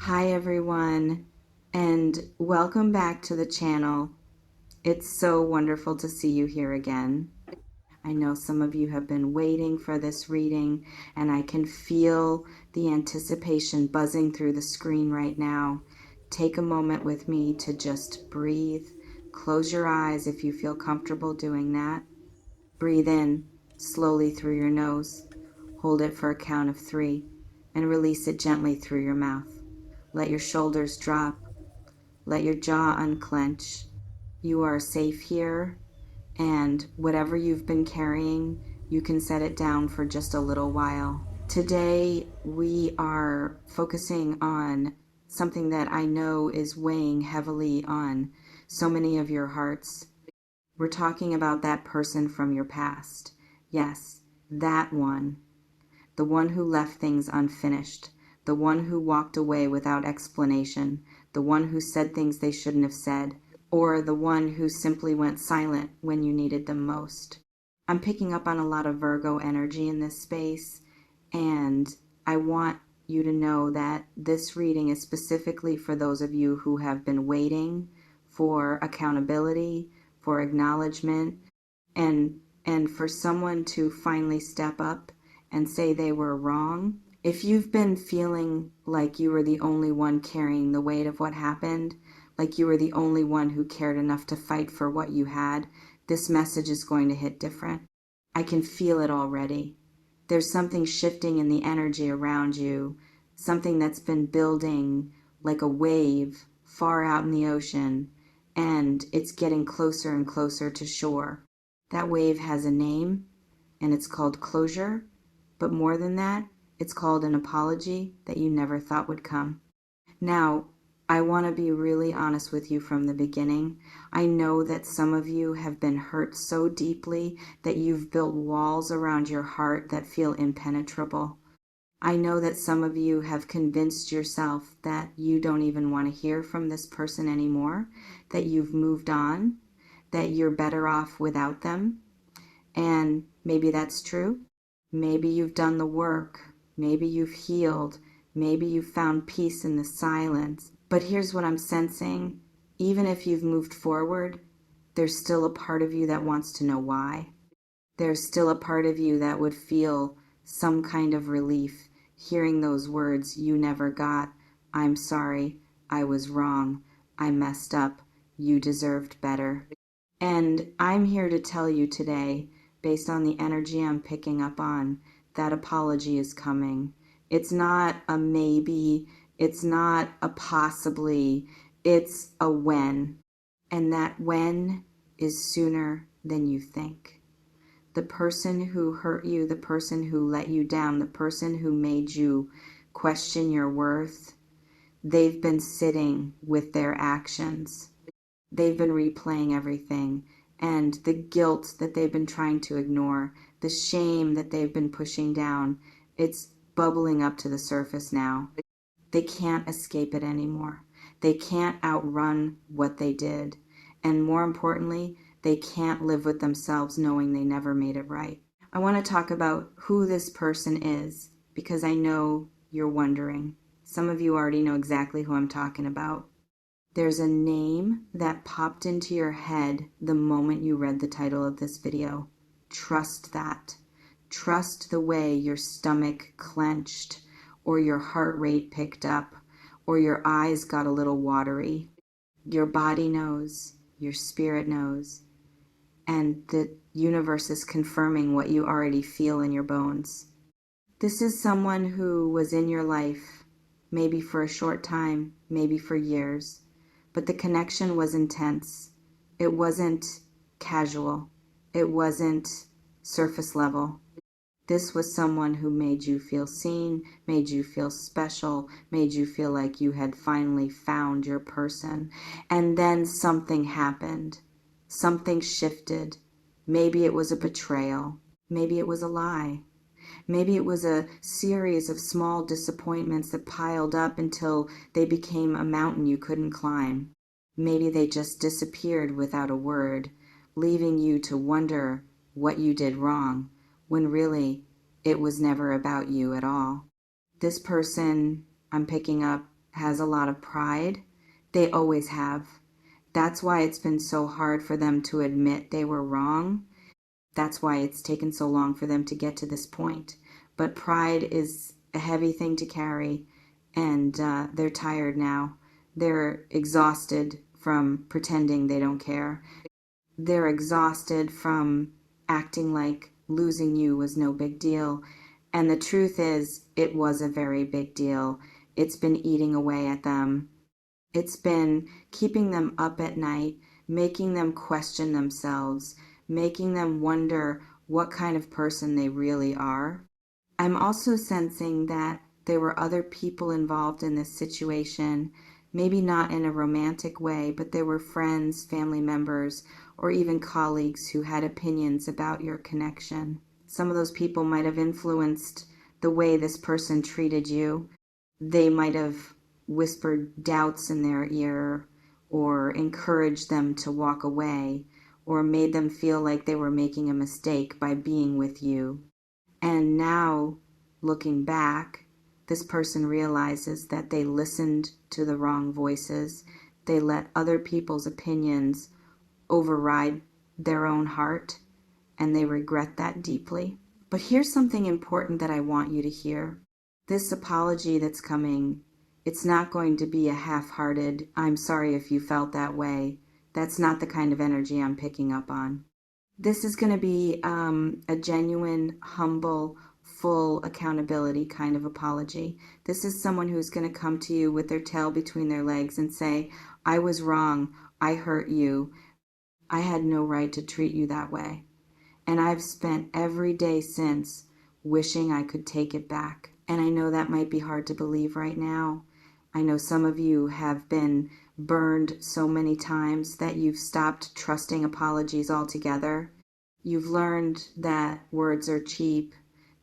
Hi everyone, and welcome back to the channel. It's so wonderful to see you here again. I know some of you have been waiting for this reading, and I can feel the anticipation buzzing through the screen right now. Take a moment with me to just breathe. Close your eyes if you feel comfortable doing that. Breathe in slowly through your nose. Hold it for a count of 3 and release it gently through your mouth. Let your shoulders drop. Let your jaw unclench. You are safe here, and whatever you've been carrying, you can set it down for just a little while. Today, we are focusing on something that I know is weighing heavily on so many of your hearts. We're talking about that person from your past. Yes, that one. The one who left things unfinished, the one who walked away without explanation, the one who said things they shouldn't have said, or the one who simply went silent when you needed them most. I'm picking up on a lot of Virgo energy in this space, and I want you to know that this reading is specifically for those of you who have been waiting for accountability, for acknowledgement, and for someone to finally step up and say they were wrong. If you've been feeling like you were the only one carrying the weight of what happened, like you were the only one who cared enough to fight for what you had, this message is going to hit different. I can feel it already. There's something shifting in the energy around you, something that's been building like a wave far out in the ocean, and it's getting closer and closer to shore. That wave has a name, and it's called closure. But more than that, it's called an apology that you never thought would come. Now, I want to be really honest with you from the beginning. I know that some of you have been hurt so deeply that you've built walls around your heart that feel impenetrable. I know that some of you have convinced yourself that you don't even want to hear from this person anymore, that you've moved on, that you're better off without them. And maybe that's true. Maybe you've done the work. Maybe you've healed. Maybe you've found peace in the silence. But here's what I'm sensing. Even if you've moved forward, there's still a part of you that wants to know why. There's still a part of you that would feel some kind of relief hearing those words you never got. I'm sorry. I was wrong. I messed up. You deserved better. And I'm here to tell you today, based on the energy I'm picking up on, that apology is coming. It's not a maybe, it's not a possibly, it's a when. And that when is sooner than you think. The person who hurt you, the person who let you down, the person who made you question your worth, they've been sitting with their actions. They've been replaying everything, and the guilt that they've been trying to ignore, the shame that they've been pushing down, it's bubbling up to the surface now. They can't escape it anymore. They can't outrun what they did. And more importantly, they can't live with themselves knowing they never made it right. I want to talk about who this person is because I know you're wondering. Some of you already know exactly who I'm talking about. There's a name that popped into your head the moment you read the title of this video. Trust that. Trust the way your stomach clenched, or your heart rate picked up, or your eyes got a little watery. Your body knows, your spirit knows, and the universe is confirming what you already feel in your bones. This is someone who was in your life, maybe for a short time, maybe for years. But the connection was intense. It wasn't casual. It wasn't surface level. This was someone who made you feel seen, made you feel special, made you feel like you had finally found your person. And then something happened. Something shifted. Maybe it was a betrayal. Maybe it was a lie. Maybe it was a series of small disappointments that piled up until they became a mountain you couldn't climb. Maybe they just disappeared without a word, leaving you to wonder what you did wrong, when really it was never about you at all. This person I'm picking up has a lot of pride. They always have. That's why it's been so hard for them to admit they were wrong. That's why it's taken so long for them to get to this point. But pride is a heavy thing to carry, and they're tired now. They're exhausted from pretending they don't care. They're exhausted from acting like losing you was no big deal. And the truth is, it was a very big deal. It's been eating away at them. It's been keeping them up at night, making them question themselves, making them wonder what kind of person they really are. I'm also sensing that there were other people involved in this situation, maybe not in a romantic way, but there were friends, family members, or even colleagues who had opinions about your connection. Some of those people might have influenced the way this person treated you. They might have whispered doubts in their ear, or encouraged them to walk away, or made them feel like they were making a mistake by being with you. And now, looking back, this person realizes that they listened to the wrong voices. They let other people's opinions override their own heart, and they regret that deeply. But here's something important that I want you to hear. This apology that's coming, it's not going to be a half-hearted, I'm sorry if you felt that way. That's not the kind of energy I'm picking up on. This is going to be a genuine, humble, full accountability kind of apology. This is someone who's going to come to you with their tail between their legs and say, I was wrong, I hurt you, I had no right to treat you that way. And I've spent every day since wishing I could take it back. And I know that might be hard to believe right now. I know some of you have been burned so many times that you've stopped trusting apologies altogether. You've learned that words are cheap,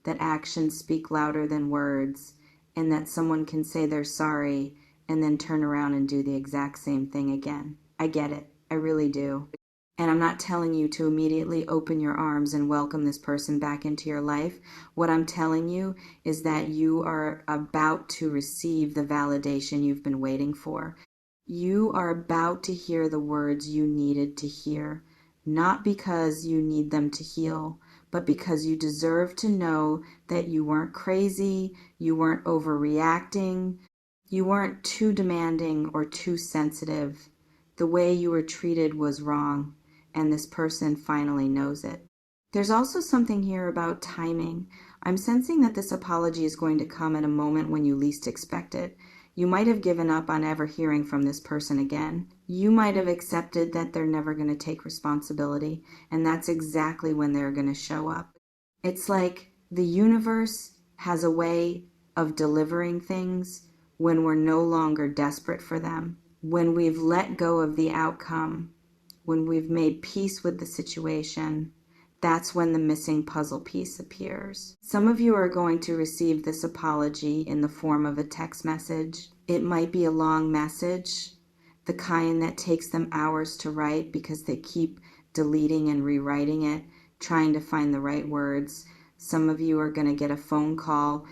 that actions speak louder than words, and that someone can say they're sorry and then turn around and do the exact same thing again. I get it. I really do. And I'm not telling you to immediately open your arms and welcome this person back into your life. What I'm telling you is that you are about to receive the validation you've been waiting for. You are about to hear the words you needed to hear, not because you need them to heal, but because you deserve to know that you weren't crazy, you weren't overreacting, you weren't too demanding or too sensitive. The way you were treated was wrong, and this person finally knows it. There's also something here about timing. I'm sensing that this apology is going to come at a moment when you least expect it. You might have given up on ever hearing from this person again. You might have accepted that they're never going to take responsibility, and that's exactly when they're going to show up. It's like the universe has a way of delivering things when we're no longer desperate for them, when we've let go of the outcome, when we've made peace with the situation. That's when the missing puzzle piece appears. Some of you are going to receive this apology in the form of a text message. It might be a long message, the kind that takes them hours to write because they keep deleting and rewriting it, trying to find the right words. Some of you are going to get a phone call.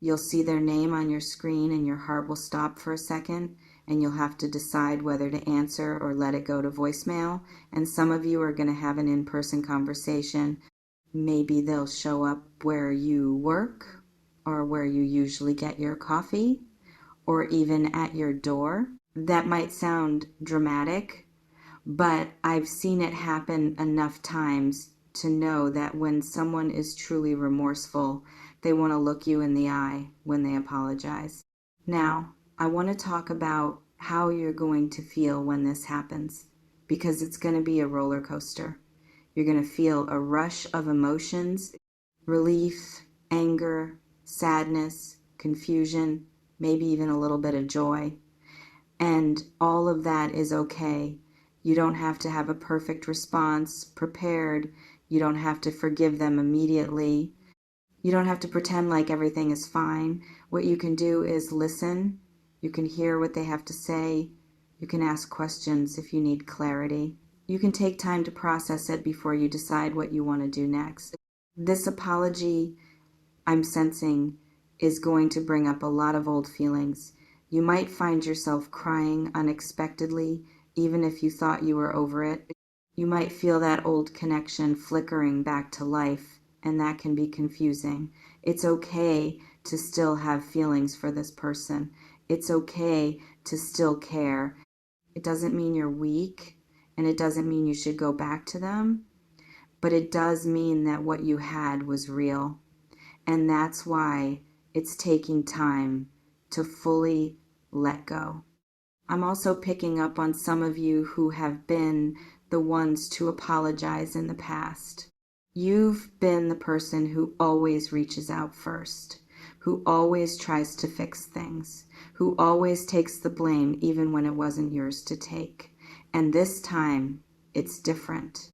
You'll see their name on your screen and your heart will stop for a second, and you'll have to decide whether to answer or let it go to voicemail. And some of you are going to have an in-person conversation. Maybe they'll show up where you work or where you usually get your coffee, or even at your door. That might sound dramatic, but I've seen it happen enough times to know that when someone is truly remorseful, they want to look you in the eye when they apologize. Now, I want to talk about how you're going to feel when this happens, because it's going to be a roller coaster. You're going to feel a rush of emotions, relief, anger, sadness, confusion, maybe even a little bit of joy. And all of that is okay. You don't have to have a perfect response prepared. You don't have to forgive them immediately. You don't have to pretend like everything is fine. What you can do is listen. You can hear what they have to say. You can ask questions if you need clarity. You can take time to process it before you decide what you want to do next. This apology, I'm sensing, is going to bring up a lot of old feelings. You might find yourself crying unexpectedly, even if you thought you were over it. You might feel that old connection flickering back to life, and that can be confusing. It's okay to still have feelings for this person. It's okay to still care. It doesn't mean you're weak, and it doesn't mean you should go back to them, but it does mean that what you had was real. And that's why it's taking time to fully let go. I'm also picking up on some of you who have been the ones to apologize in the past. You've been the person who always reaches out first, who always tries to fix things, who always takes the blame even when it wasn't yours to take. And this time, it's different.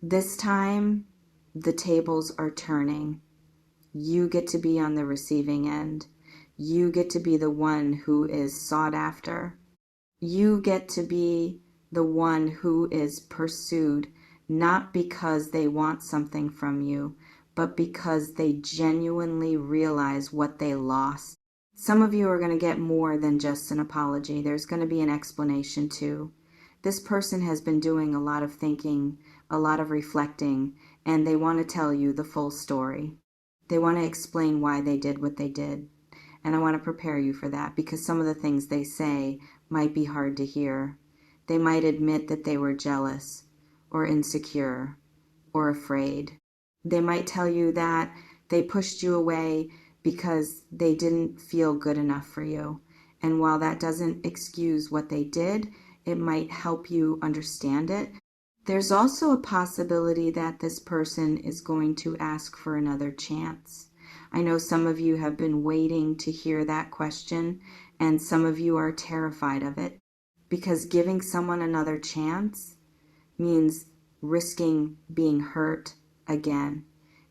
This time, the tables are turning. You get to be on the receiving end. You get to be the one who is sought after. You get to be the one who is pursued, not because they want something from you, but because they genuinely realize what they lost. Some of you are going to get more than just an apology. There's going to be an explanation too. This person has been doing a lot of thinking, a lot of reflecting, and they want to tell you the full story. They want to explain why they did what they did. And I want to prepare you for that because some of the things they say might be hard to hear. They might admit that they were jealous or insecure or afraid. They might tell you that they pushed you away because they didn't feel good enough for you. And while that doesn't excuse what they did, it might help you understand it. There's also a possibility that this person is going to ask for another chance. I know some of you have been waiting to hear that question, and some of you are terrified of it, because giving someone another chance means risking being hurt again.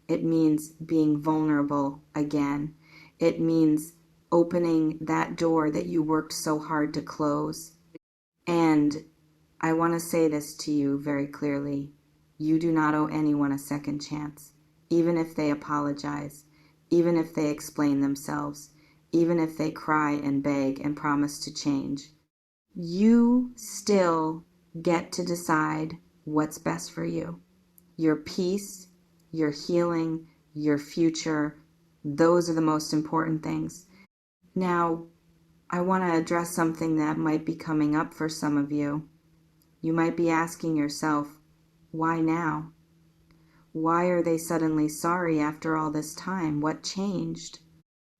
It means being vulnerable again. It means opening that door that you worked so hard to close. And I want to say this to you very clearly. You do not owe anyone a second chance, even if they apologize, even if they explain themselves, even if they cry and beg and promise to change. You still get to decide what's best for you. Your peace, your healing, your future, those are the most important things. Now, I want to address something that might be coming up for some of you. You might be asking yourself, why now? Why are they suddenly sorry after all this time? What changed?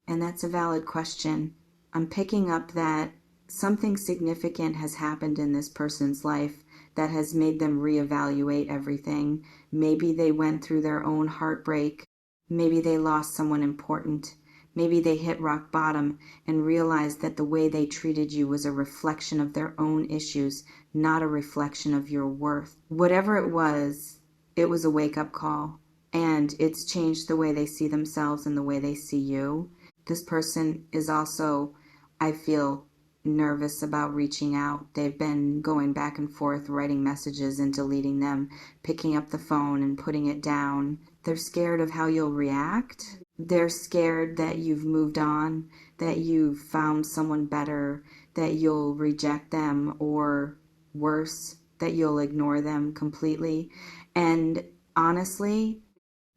And that's a valid question. I'm picking up that something significant has happened in this person's life that has made them reevaluate everything. Maybe they went through their own heartbreak. Maybe they lost someone important. Maybe they hit rock bottom and realized that the way they treated you was a reflection of their own issues, not a reflection of your worth. Whatever it was a wake-up call, and it's changed the way they see themselves and the way they see you. This person is also, I feel, nervous about reaching out. They've been going back and forth, writing messages and deleting them, picking up the phone and putting it down. They're scared of how you'll react. They're scared that you've moved on, that you've found someone better, that you'll reject them, or worse, that you'll ignore them completely. And honestly,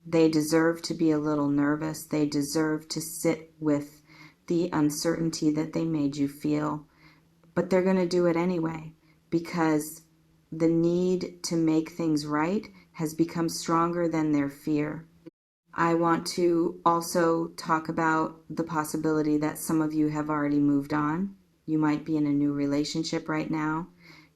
they deserve to be a little nervous. They deserve to sit with the uncertainty that they made you feel. But they're going to do it anyway because the need to make things right has become stronger than their fear. I want to also talk about the possibility that some of you have already moved on. You might be in a new relationship right now.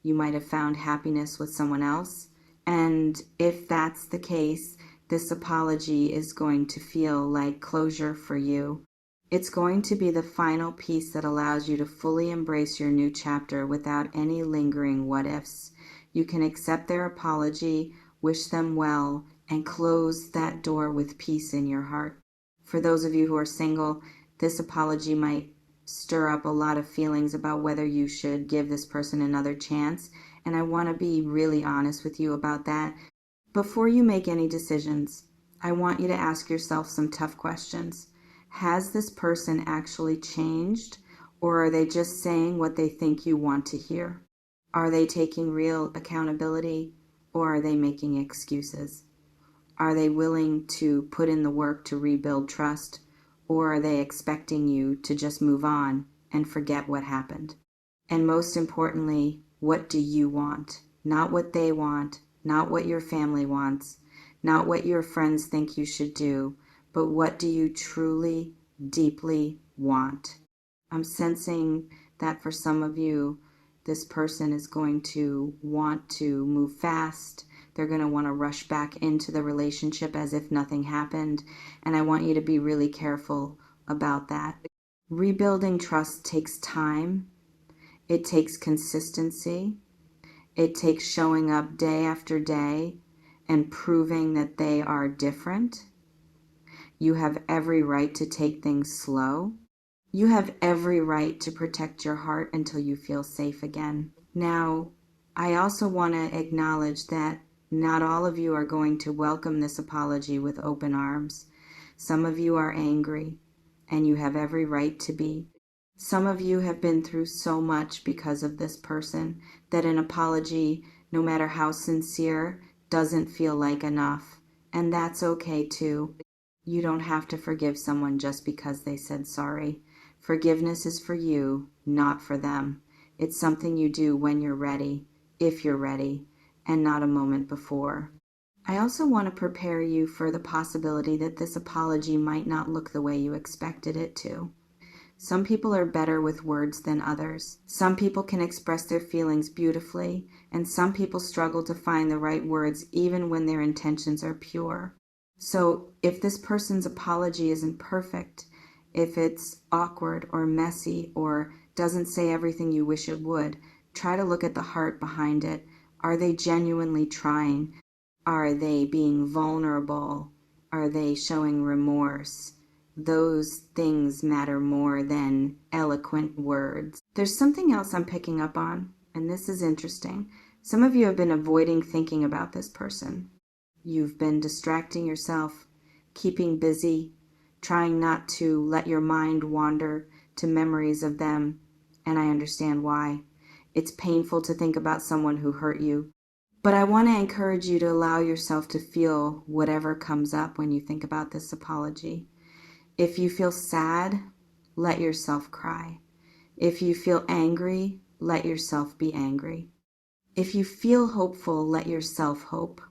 You might have found happiness with someone else. And if that's the case, this apology is going to feel like closure for you. It's going to be the final piece that allows you to fully embrace your new chapter without any lingering what-ifs. You can accept their apology, wish them well, and close that door with peace in your heart. For those of you who are single, this apology might stir up a lot of feelings about whether you should give this person another chance, and I want to be really honest with you about that. Before you make any decisions, I want you to ask yourself some tough questions. Has this person actually changed, Or are they just saying what they think you want to hear? Are they taking real accountability, or are they making excuses? Are they willing to put in the work to rebuild trust, or are they expecting you to just move on and forget what happened? And most importantly, what do you want? Not what they want, not what your family wants, not what your friends think you should do, but what do you truly, deeply want? I'm sensing that for some of you, this person is going to want to move fast. They're going to want to rush back into the relationship as if nothing happened. And I want you to be really careful about that. Rebuilding trust takes time. It takes consistency. It takes showing up day after day and proving that they are different. You have every right to take things slow. You have every right to protect your heart until you feel safe again. Now, I also want to acknowledge that not all of you are going to welcome this apology with open arms. Some of you are angry, and you have every right to be. Some of you have been through so much because of this person that an apology, no matter how sincere, doesn't feel like enough. And that's okay too. You don't have to forgive someone just because they said sorry. Forgiveness is for you, not for them. It's something you do when you're ready, if you're ready, and not a moment before. I also want to prepare you for the possibility that this apology might not look the way you expected it to. Some people are better with words than others. Some people can express their feelings beautifully, and some people struggle to find the right words even when their intentions are pure. So if this person's apology isn't perfect, if it's awkward or messy or doesn't say everything you wish it would, try to look at the heart behind it. Are they genuinely trying? Are they being vulnerable? Are they showing remorse? Those things matter more than eloquent words. There's something else I'm picking up on, and this is interesting. Some of you have been avoiding thinking about this person. You've been distracting yourself, keeping busy, trying not to let your mind wander to memories of them, and I understand why. It's painful to think about someone who hurt you, but I want to encourage you to allow yourself to feel whatever comes up when you think about this apology. If you feel sad, let yourself cry. If you feel angry, let yourself be angry. If you feel hopeful, let yourself hope.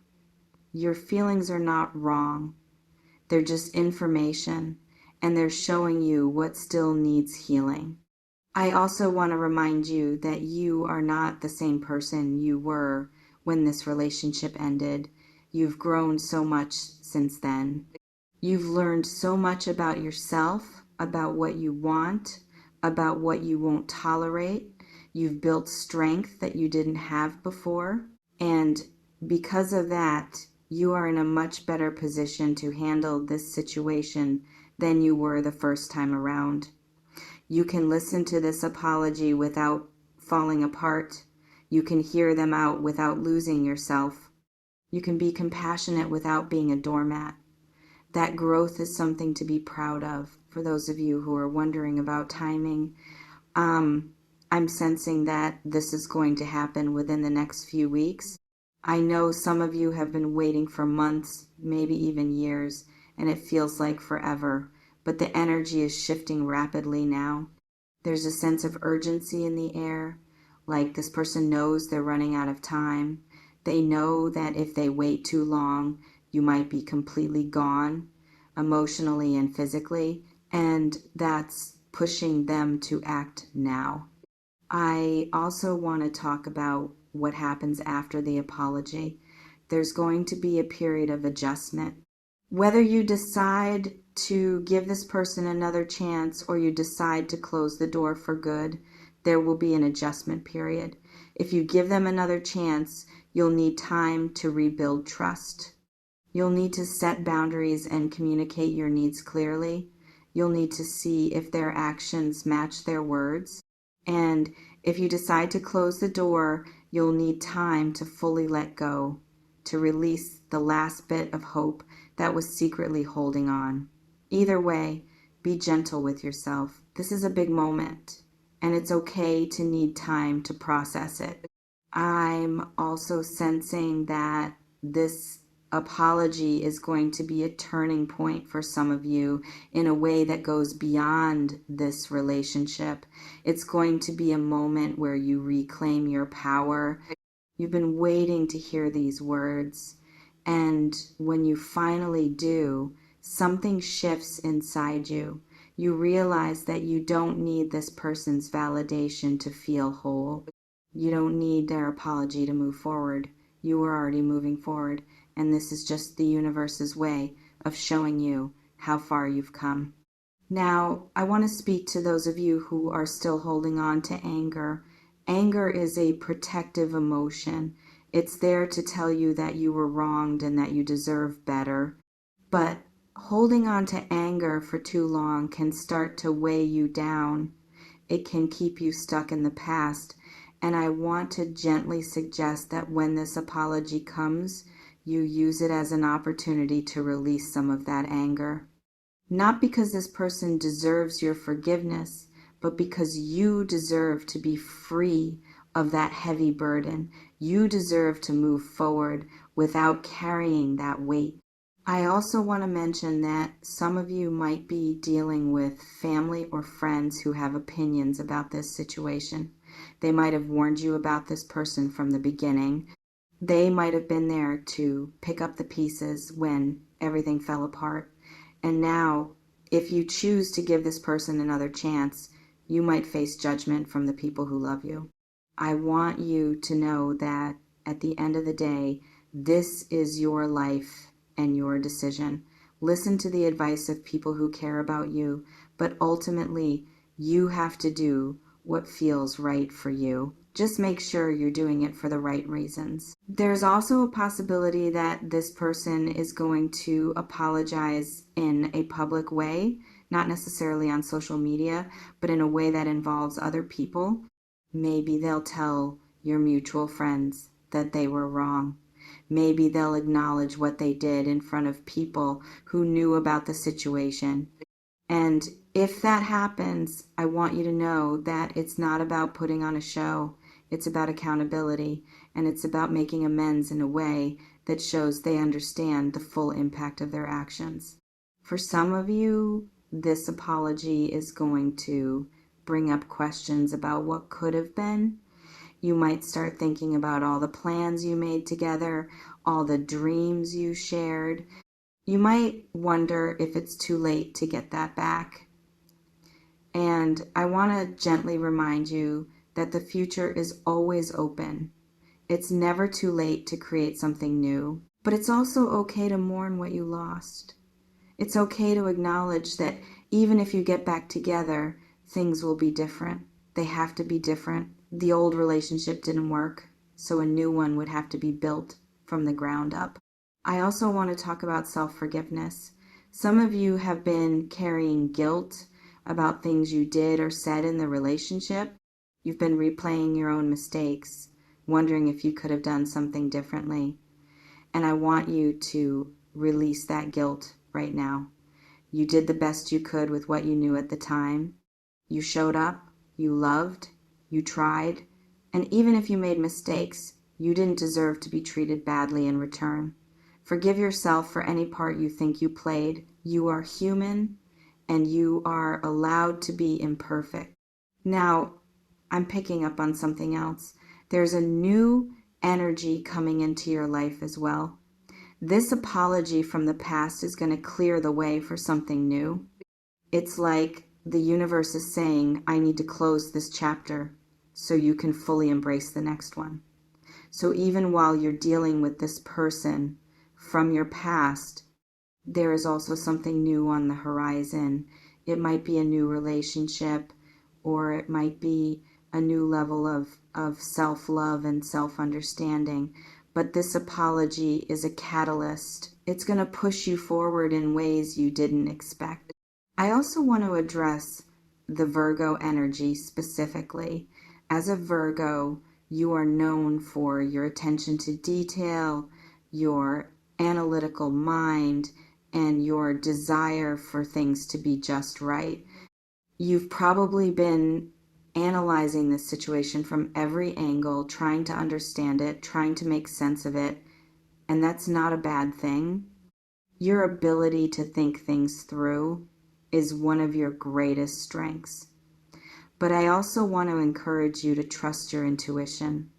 Your feelings are not wrong. They're just information, and they're showing you what still needs healing. I also want to remind you that you are not the same person you were when this relationship ended. You've grown so much since then. You've learned so much about yourself, about what you want, about what you won't tolerate. You've built strength that you didn't have before. And because of that, you are in a much better position to handle this situation than you were the first time around. You can listen to this apology without falling apart. You can hear them out without losing yourself. You can be compassionate without being a doormat. That growth is something to be proud of. For those of you who are wondering about timing, I'm sensing that this is going to happen within the next few weeks. I know some of you have been waiting for months, maybe even years, and it feels like forever, but the energy is shifting rapidly now. There's a sense of urgency in the air, like this person knows they're running out of time. They know that if they wait too long, you might be completely gone, emotionally and physically, and that's pushing them to act now. I also want to talk about what happens after the apology. There's going to be a period of adjustment. Whether you decide to give this person another chance or you decide to close the door for good, there will be an adjustment period. If you give them another chance, you'll need time to rebuild trust. You'll need to set boundaries and communicate your needs clearly. You'll need to see if their actions match their words. And if you decide to close the door, you'll need time to fully let go, to release the last bit of hope that was secretly holding on. Either way, be gentle with yourself. This is a big moment. and it's okay to need time to process it. I'm also sensing that this apology is going to be a turning point for some of you in a way that goes beyond this relationship. It's going to be a moment where you reclaim your power. You've been waiting to hear these words, and when you finally do, something shifts inside you. You realize that you don't need this person's validation to feel whole. You don't need their apology to move forward. You are already moving forward, and this is just the universe's way of showing you how far you've come. Now, I want to speak to those of you who are still holding on to anger. Anger is a protective emotion. It's there to tell you that you were wronged and that you deserve better. But holding on to anger for too long can start to weigh you down. It can keep you stuck in the past. And I want to gently suggest that when this apology comes, you use it as an opportunity to release some of that anger. Not because this person deserves your forgiveness, but because you deserve to be free of that heavy burden. You deserve to move forward without carrying that weight. I also want to mention that some of you might be dealing with family or friends who have opinions about this situation. They might have warned you about this person from the beginning. They might have been there to pick up the pieces when everything fell apart. And now, if you choose to give this person another chance, you might face judgment from the people who love you. I want you to know that at the end of the day, this is your life and your decision. Listen to the advice of people who care about you, but ultimately, you have to do what feels right for you. Just make sure you're doing it for the right reasons. There's also a possibility that this person is going to apologize in a public way, not necessarily on social media, but in a way that involves other people. Maybe they'll tell your mutual friends that they were wrong. Maybe they'll acknowledge what they did in front of people who knew about the situation. And if that happens, I want you to know that it's not about putting on a show. It's about accountability, and it's about making amends in a way that shows they understand the full impact of their actions. For some of you, this apology is going to bring up questions about what could have been. You might start thinking about all the plans you made together, all the dreams you shared. You might wonder if it's too late to get that back. And I want to gently remind you that the future is always open. It's never too late to create something new, but it's also okay to mourn what you lost. It's okay to acknowledge that even if you get back together, things will be different. They have to be different. The old relationship didn't work, so a new one would have to be built from the ground up. I also want to talk about self-forgiveness. Some of you have been carrying guilt about things you did or said in the relationship. You've been replaying your own mistakes, wondering if you could have done something differently. And I want you to release that guilt right now. You did the best you could with what you knew at the time. You showed up, you loved, you tried, and even if you made mistakes, you didn't deserve to be treated badly in return. Forgive yourself for any part you think you played. You are human, and you are allowed to be imperfect. Now, I'm picking up on something else. There's a new energy coming into your life as well. This apology from the past is going to clear the way for something new. It's like the universe is saying, I need to close this chapter so you can fully embrace the next one. So even while you're dealing with this person from your past, there is also something new on the horizon. It might be a new relationship, or it might be a new level of self-love and self-understanding. But this apology is a catalyst. It's going to push you forward in ways you didn't expect. I also want to address the Virgo energy specifically. As a Virgo, you are known for your attention to detail, your analytical mind, and your desire for things to be just right. You've probably been analyzing this situation from every angle, trying to understand it, trying to make sense of it, and that's not a bad thing. Your ability to think things through is one of your greatest strengths. But I also want to encourage you to trust your intuition.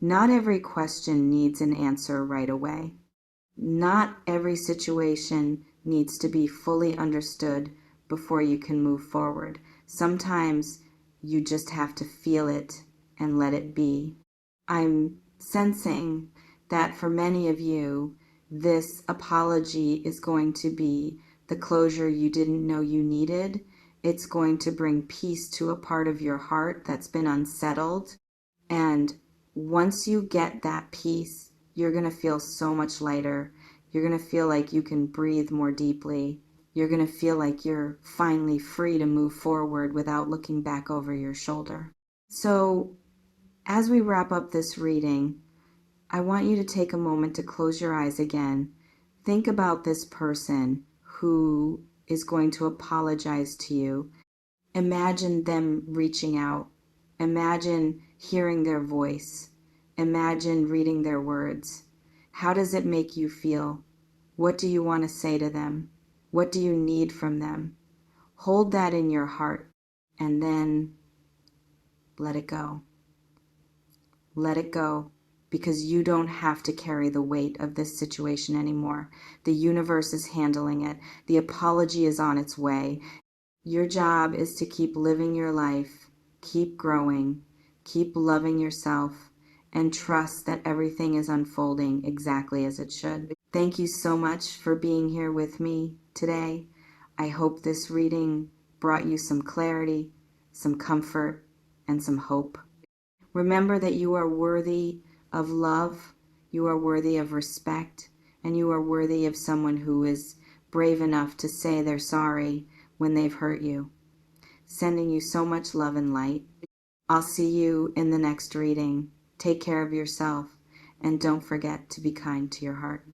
Not every question needs an answer right away. Not every situation needs to be fully understood before you can move forward. Sometimes you just have to feel it and let it be. I'm sensing that for many of you, this apology is going to be the closure you didn't know you needed. It's going to bring peace to a part of your heart that's been unsettled. And once you get that peace, you're going to feel so much lighter. You're going to feel like you can breathe more deeply. You're going to feel like you're finally free to move forward without looking back over your shoulder. So, as we wrap up this reading, I want you to take a moment to close your eyes again. Think about this person who is going to apologize to you. Imagine them reaching out. Imagine hearing their voice. Imagine reading their words. How does it make you feel? What do you want to say to them? What do you need from them? Hold that in your heart and then let it go. Let it go, because you don't have to carry the weight of this situation anymore. The universe is handling it. The apology is on its way. Your job is to keep living your life, keep growing, keep loving yourself, and trust that everything is unfolding exactly as it should. Thank you so much for being here with me today. I hope this reading brought you some clarity, some comfort, and some hope. Remember that you are worthy of love, you are worthy of respect, and you are worthy of someone who is brave enough to say they're sorry when they've hurt you. Sending you so much love and light. I'll see you in the next reading. Take care of yourself, and don't forget to be kind to your heart.